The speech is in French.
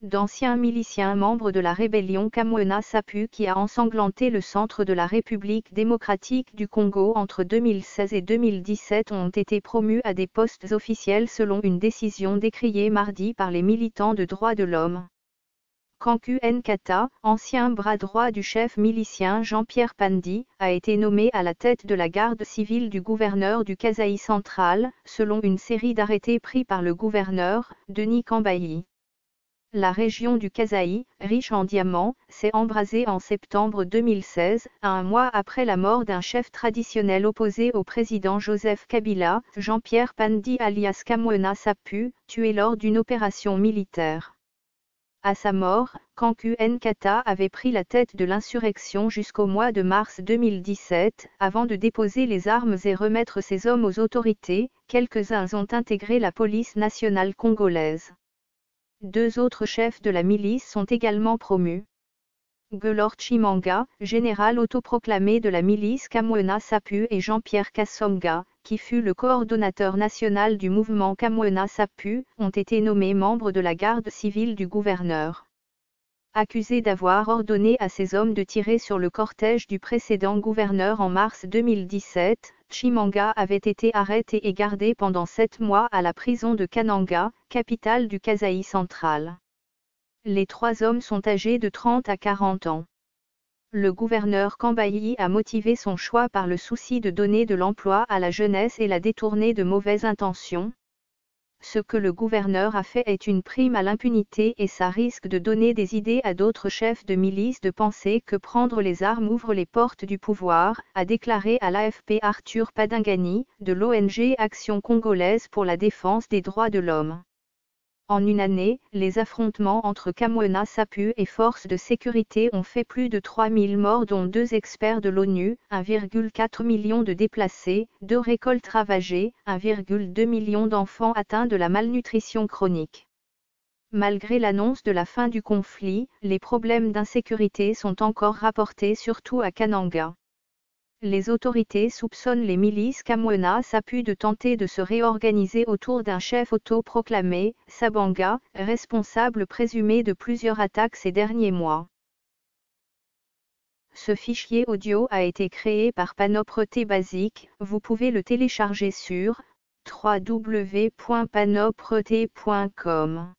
d'anciens miliciens membres de la rébellion Kamwena Sapu qui a ensanglanté le centre de la République démocratique du Congo entre 2016 et 2017 ont été promus à des postes officiels selon une décision décriée mardi par les militants de droits de l'homme. Kanku Nkata, ancien bras droit du chef milicien Jean-Pierre Pandi, a été nommé à la tête de la garde civile du gouverneur du Kasaï central, selon une série d'arrêtés pris par le gouverneur, Denis Kambayi. La région du Kasaï, riche en diamants, s'est embrasée en septembre 2016, un mois après la mort d'un chef traditionnel opposé au président Joseph Kabila, Jean-Pierre Pandi alias Kamwena Sapu, tué lors d'une opération militaire. À sa mort, Kanku Nkata avait pris la tête de l'insurrection jusqu'au mois de mars 2017, avant de déposer les armes et remettre ses hommes aux autorités. Quelques-uns ont intégré la police nationale congolaise. 2 autres chefs de la milice sont également promus. Gelor Chimanga, général autoproclamé de la milice Kamwena Sapu, et Jean-Pierre Kassonga, qui fut le coordonnateur national du mouvement Kamwena Sapu, ont été nommés membres de la garde civile du gouverneur. Accusé d'avoir ordonné à ses hommes de tirer sur le cortège du précédent gouverneur en mars 2017, Chimanga avait été arrêté et gardé pendant 7 mois à la prison de Kananga, capitale du Kasaï central. Les 3 hommes sont âgés de 30 à 40 ans. Le gouverneur Kambayi a motivé son choix par le souci de donner de l'emploi à la jeunesse et la détourner de mauvaises intentions. Ce que le gouverneur a fait est une prime à l'impunité et ça risque de donner des idées à d'autres chefs de milice de penser que prendre les armes ouvre les portes du pouvoir, a déclaré à l'AFP Arthur Padingani, de l'ONG Action congolaise pour la défense des droits de l'homme. En une année, les affrontements entre Kamwena Sapu et forces de sécurité ont fait plus de 3000 morts dont 2 experts de l'ONU, 1,4 million de déplacés, 2 récoltes ravagées, 1,2 million d'enfants atteints de la malnutrition chronique. Malgré l'annonce de la fin du conflit, les problèmes d'insécurité sont encore rapportés surtout à Kananga. Les autorités soupçonnent les milices Kamwena Sapu de tenter de se réorganiser autour d'un chef autoproclamé, Sabanga, responsable présumé de plusieurs attaques ces derniers mois. Ce fichier audio a été créé par Panopreté Basic, vous pouvez le télécharger sur www.panopreté.com.